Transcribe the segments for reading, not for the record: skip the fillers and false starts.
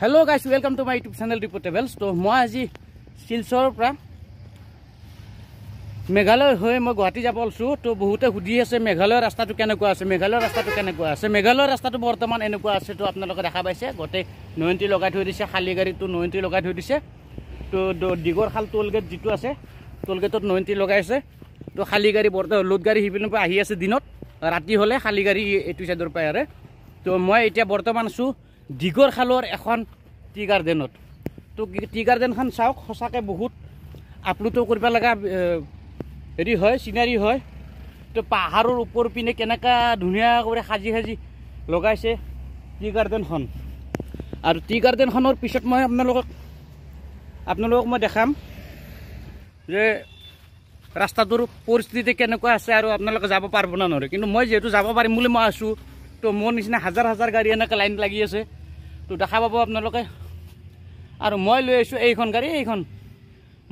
Hello guys, welcome to my YouTube channel Reportables. So মই আজি শিলচৰৰ পৰা মেঘালয় হৈ মই গুৱাহাটী যাব ওলছো। তো বহুতে সুধি আছে মেঘালয়ৰ ৰাস্তাটো কেনেকুৱা আছে, মেঘালয়ৰ ৰাস্তাটো বৰ্তমান এনেকুৱা আছে। তো আপোনালোকে দেখা পাইছে গোটেই 90 লগাই থৈ দিছে, খালী গাড়ীটো 90 লগাই থৈ দিছে। তো দিগৰখাল টোলগেট যিটো আছে টোলগেটত 90 লগাইছে। তো খালী গাড়ী বৰ্তমান লোড গাড়ী সিপিনৰ পৰা আহি আছে দিনত, ৰাতি হ'লে খালী গাড়ী এইটো সাইডৰ পৰা আৰে। তো মই এতিয়া বৰ্তমান আছো দিগৰখালৰ এখন টি গাৰ্ডেনত। তো টি গাৰ্ডেনখন চাওক, সঁচাকৈ বহুত আপলোডো কৰিব লগা হেৰি হয়, চিনাৰী হয়। তো পাহাৰৰ ওপৰ পিনে কেনেকুৱা ধুনীয়া কৰি সাজি লগাইছে টি গাৰ্ডেনখন। আৰু টি গাৰ্ডেনখনৰ পিছত মই আপোনালোকক মই দেখাম যে ৰাস্তাটোৰ পৰিস্থিতি কেনেকুৱা আছে আৰু আপোনালোকে যাব পাৰিব না নোৱাৰে। কিন্তু মই যিহেতু যাব পাৰিম বুলি মই আছোঁ, তো মোৰ নিচিনা হাজাৰ হাজাৰ গাড়ী এনেকৈ লাইন লাগি আছে। তো দেখা পাব আপোনালোকে। আৰু মই লৈ আহিছোঁ এইখন গাড়ী, এইখন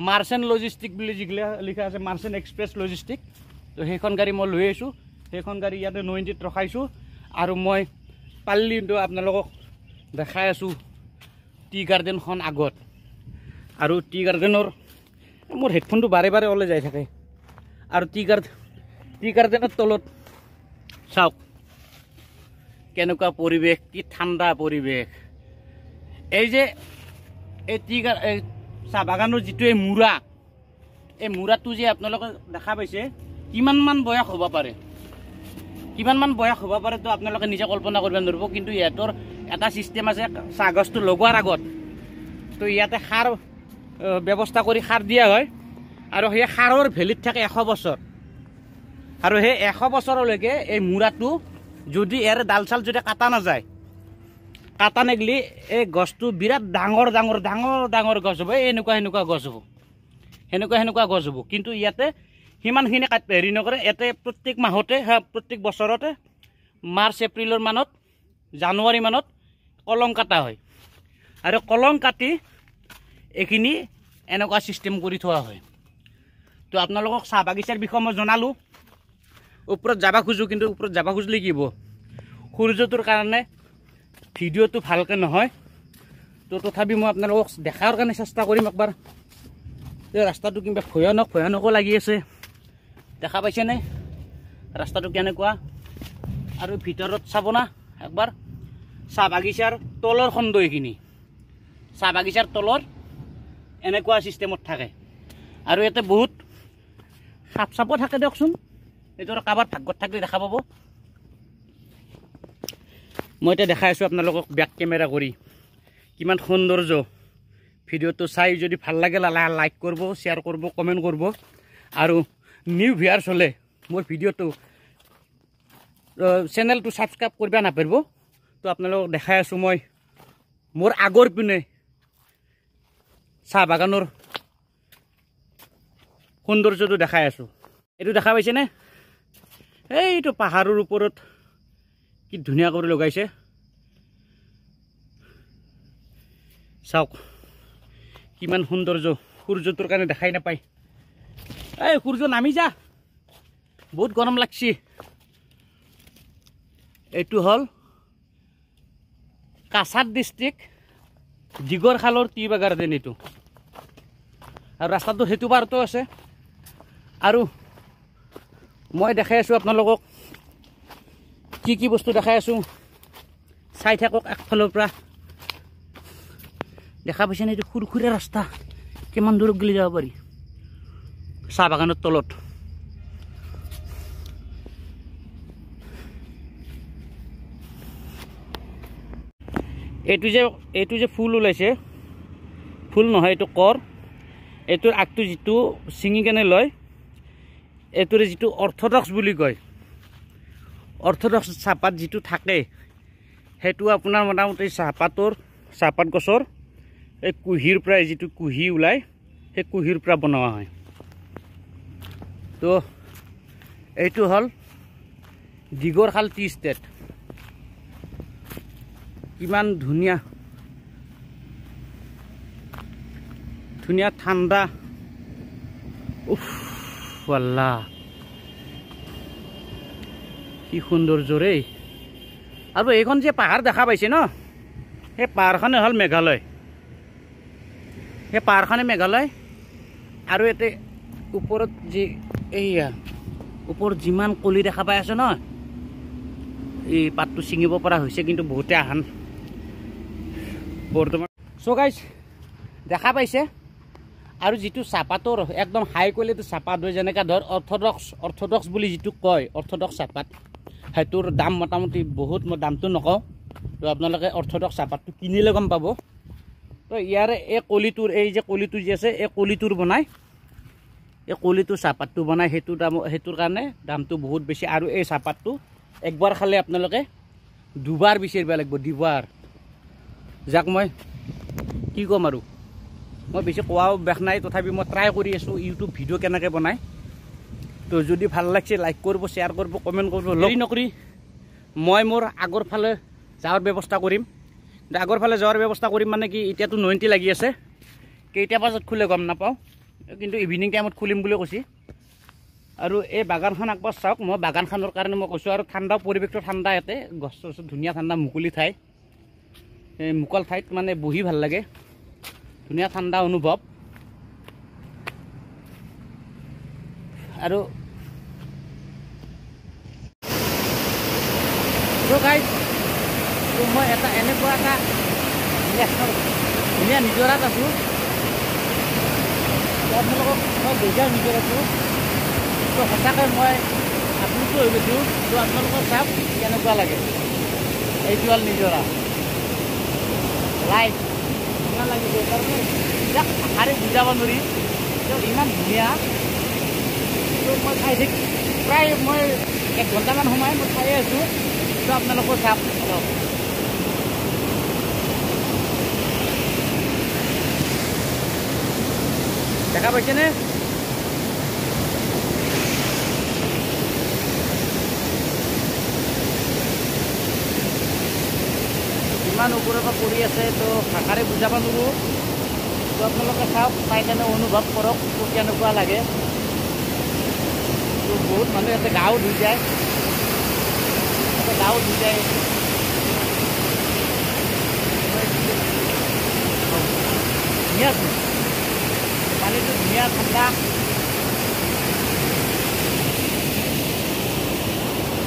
মাৰ্চেণ্ট লজিষ্টিক বুলি যিগিলা লিখা আছে, মাৰ্চেণ্ট এক্সপ্ৰেছ লজিষ্টিক। তো সেইখন গাড়ী মই লৈ আহিছোঁ। সেইখন গাড়ী ইয়াতে 90ত ৰখাইছোঁ। আৰু মই পাল্লিটো আপোনালোকক দেখাই আছোঁ টি গাৰ্ডেনখন আগত। আৰু টি গাৰ্ডেনৰ মোৰ হেডফোনটো বাৰে বাৰে ওলাই যাই থাকে। আৰু টি গাৰ্ডেনৰ তলত চাওক কেনেকুৱা পৰিৱেশ, কি ঠাণ্ডা পৰিৱেশ। এই যে এই চাহ বাগানৰ যিটো এই মূৰাটো যে আপোনালোকে দেখা পাইছে, কিমানমান বয়স হ'ব পাৰে, তো আপোনালোকে নিজে কল্পনা কৰিব নোৱাৰিব। কিন্তু ইহঁতৰ এটা ছিষ্টেম আছে, চাহ গছটো লগোৱাৰ আগত তো ইয়াতে সাৰ ব্যৱস্থা কৰি সাৰ দিয়া হয়। আৰু সেই সাৰৰ ভেলিত থাকে 100 বছৰ। আৰু সেই 100 বছৰলৈকে এই মূৰাটো যদি ইয়াৰ ডাল চাল যদি কাটা নাযায়, কাটা নেগলি এই গছটো বিৰাট ডাঙৰ গছ হ'ব। এনেকুৱা গছ হ'ব, সেনেকুৱা গছ হ'ব। কিন্তু ইয়াতে সিমানখিনি হেৰি নকৰে। ইয়াতে প্ৰত্যেক মাহতে, প্ৰত্যেক বছৰতে মাৰ্চ এপ্ৰিলৰ মানত, জানুৱাৰী মানত কলং কাটা হয়। আৰু কলং কাটি এইখিনি এনেকুৱা ছিষ্টেম কৰি থোৱা হয়। তো আপোনালোকক চাহ বাগিচাৰ বিষয়ে মই জনালোঁ। ওপৰত যাব খোজোঁ, কিন্তু ওপৰত যাব খুজিলে কি হ'ব, সূৰ্যটোৰ কাৰণে ভিডিঅ'টো ভালকৈ নহয়। তো তথাপি মই আপোনালোকক দেখাৰ কাৰণে চেষ্টা কৰিম একবাৰ। এই ৰাস্তাটো কিবা ভয়ানকো লাগি আছে। দেখা পাইছেনে ৰাস্তাটো কেনেকুৱা? আৰু ভিতৰত চাব না একবাৰ, চাহ বাগিচাৰ তলৰ খণ্ড এইখিনি, চাহ বাগিচাৰ তলৰ এনেকুৱা ছিষ্টেমত থাকে। আৰু ইয়াতে বহুত সাপ চাপো থাকে দিয়কচোন। এইটো কাৰোবাৰ ভাগ্যত থাকিলে দেখা পাব। মই এতিয়া দেখাই আছোঁ আপোনালোকক বেক কেমেৰা কৰি, কিমান সৌন্দৰ্য। ভিডিঅ'টো চাই যদি ভাল লাগে লাইক কৰিব, শ্বেয়াৰ কৰিব, কমেণ্ট কৰিব। আৰু নিউ ভিউৱাৰ্ছ হ'লে মোৰ ভিডিঅ'টো চেনেলটো ছাবস্ক্ৰাইব কৰিব নাপাৰিব। তো আপোনালোকক দেখাই আছোঁ মই মোৰ আগৰ পিনে চাহ বাগানৰ সৌন্দৰ্যটো দেখাই আছোঁ। এইটো দেখা পাইছেনে? এইটো পাহাৰৰ ওপৰত কি ধুনীয়া কৰি লগাইছে, চাওক কিমান সৌন্দৰ্য। সূৰ্যটোৰ কাৰণে দেখাই নাপায়। এই সূৰ্য নামি যা, বহুত গৰম লাগছি। এইটো হ'ল কাছাৰ ডিষ্ট্ৰিক্ট দিগৰখালৰ টি গাৰ্ডেন এইটো। আৰু ৰাস্তাটো সেইটো পাৰতো আছে। আৰু মই দেখাই আছোঁ আপোনালোকক কি বস্তু দেখাই আছোঁ, চাই থাকক একফালৰ পৰা। দেখা পাইছেনে এইটো খুৰখুৰীয়া ৰাস্তা, কিমান দূৰত গ'লে যাব পাৰি চাহ বাগানৰ তলত। এইটো যে ফুল ওলাইছে, ফুল নহয় এইটো কৰ। এইটোৰ আগটো যিটো ছিঙি কেনে লয়, এইটোৰে যিটো অৰ্থডক্স বুলি কয়, অৰ্থডক্স চাহপাত যিটো থাকে, সেইটো আপোনাৰ মোটামুটি চাহপাত গছৰ এই কুঁহিৰ পৰা, যিটো কুঁহি ওলায় সেই কুঁহিৰ পৰা বনোৱা হয়। তো এইটো হ'ল দিগৰখাল টি ষ্টেট। কিমান ধুনীয়া ঠাণ্ডা। উফ আল্লাহ, কি সৌন্দৰ্য ৰে। আৰু এইখন যে পাহাৰ দেখা পাইছে ন, সেই পাহাৰখনে হ'ল মেঘালয় সেই পাহাৰখনে মেঘালয় আৰু এতে ওপৰত যি এইয়া ওপৰত যিমান কলি দেখা পাই আছে ন এই পাতটো ছিঙিব পৰা হৈছে কিন্তু বহুতে আহান বৰ্তমান চ' গাইজ দেখা পাইছে আৰু যিটো চাহপাতৰ একদম হাই কোৱালিটিৰ চাহপাত হয় যেনেকৈ ধৰ অৰ্থডক্স বুলি যিটো কয় অৰ্থডক্স চাহপাত সেইটোৰ দাম মোটামুটি বহুত মই দামটো নকওঁ তো আপোনালোকে অৰ্থডক্স চাহপাতটো কিনিলে গম পাব তো ইয়াৰে এই কলিটোৰ এই যে কলিটো যি আছে এই কলিটোৰ বনায় এই কলিটোৰ চাহপাতটো বনায় সেইটোৰ কাৰণে দামটো বহুত বেছি আৰু এই চাহপাতটো একবাৰ খালে আপোনালোকে দুবাৰ বিচাৰিব লাগিব দুবাৰ যাক মই কি ক'ম আৰু মই বেছি কোৱাও বেশ নাই তথাপি মই ট্ৰাই কৰি আছোঁ ইউটিউব ভিডিঅ' কেনেকৈ বনায় তো যদি ভাল লাগছে লাইক কৰিব শ্বেয়াৰ কৰিব কমেণ্ট কৰিব লগ নকৰি মই মোৰ আগৰ ফালে যাৱাৰ ব্যৱস্থা কৰিম আগৰ ফালে যোৱাৰ ব্যৱস্থা কৰিম মানে কি এতিয়াতো 90 লাগি আছে কেইটা বজাত খোলে গম নাপাওঁ কিন্তু ইভিনিং টাইমত খুলিম বুলি কৈছে আৰু এই বাগানখন একবাৰ চাওক মই বাগানখনৰ কাৰণে মই কৈছোঁ আৰু ঠাণ্ডা পৰিৱেশটো ঠাণ্ডা ইয়াতে গছ চছ ধুনীয়া ঠাণ্ডা মুকলি ঠাই এই মুকল ঠাইত মানে বহি ভাল লাগে ধুনীয়া ঠাণ্ডা অনুভৱ আৰু গাইজ মই এনেকুৱা এটা ধুনীয়া নিজৰাত আছোঁ আপোনালোকক মই বেজাৰ নিজৰ আছোঁ তো সঁচাকৈ মই আপ্লুত হৈ গৈছোঁ তো আপোনালোকক চাওক কেনেকুৱা লাগে এইটো হ'ল নিজৰা লাইট ধুনীয়া লাগিছে তাৰমানে ইয়াক ভাষাৰে বুজাব নোৱাৰি ইমান ধুনীয়া তো মই চাই থাকি প্ৰায় মই 1 ঘণ্টামান সময় মই চাই আছোঁ তো আপোনালোকৰ চাওক অলপ দেখা পাইছেনে ইমান ওপৰৰ পৰা পৰি আছে তো ভাষাৰে বুজাব নোৱাৰোঁ তো আপোনালোকে চাওক চাই কেনে অনুভৱ কৰক তো কেনেকুৱা লাগে তো বহুত মানুহ ইয়াতে গাও ধুই যায় ধুনীয়া পানীটো ধুনীয়া ঠাণ্ডা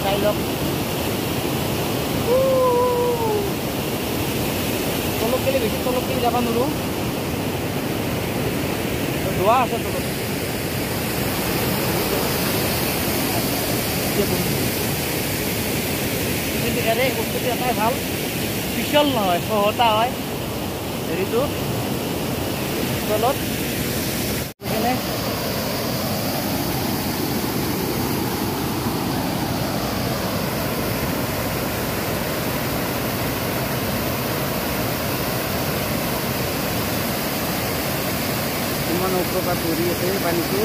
চাই লওক তলক গেলে বেছি তলক গেলে যাব নোৱাৰোঁ ধোৱা আছে তলত কিন্তু ইয়াৰে বস্তুটো এটাই ভাল পিছল নহয় সহতা হয় হেৰিটো তলত ইমান ওপৰৰ পৰা পৰি আছে পানীটো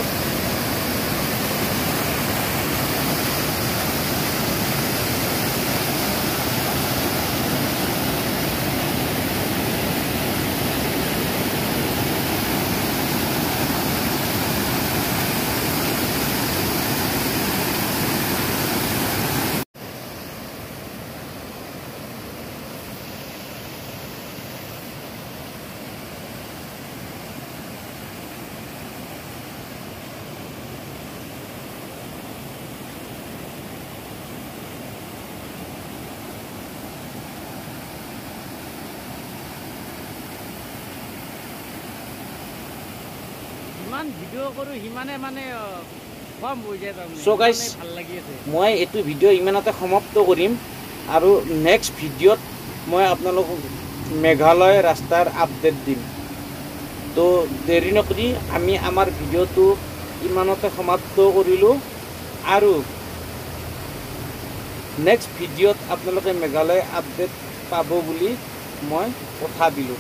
ভিডিঅ' কৰোঁ সিমানে মানে কম হৈ যায় চ' গাইজ ভাল লাগি আছে মই এইটো ভিডিঅ' ইমানতে সমাপ্ত কৰিম আৰু নেক্সট ভিডিঅ'ত মই আপোনালোকক মেঘালয় ৰাস্তাৰ আপডেট দিম তো দেৰি নকৰি আমি আমাৰ ভিডিঅ'টো ইমানতে সমাপ্ত কৰিলোঁ আৰু নেক্সট ভিডিঅ'ত আপোনালোকে মেঘালয় আপডেট পাব বুলি মই কথা দিলোঁ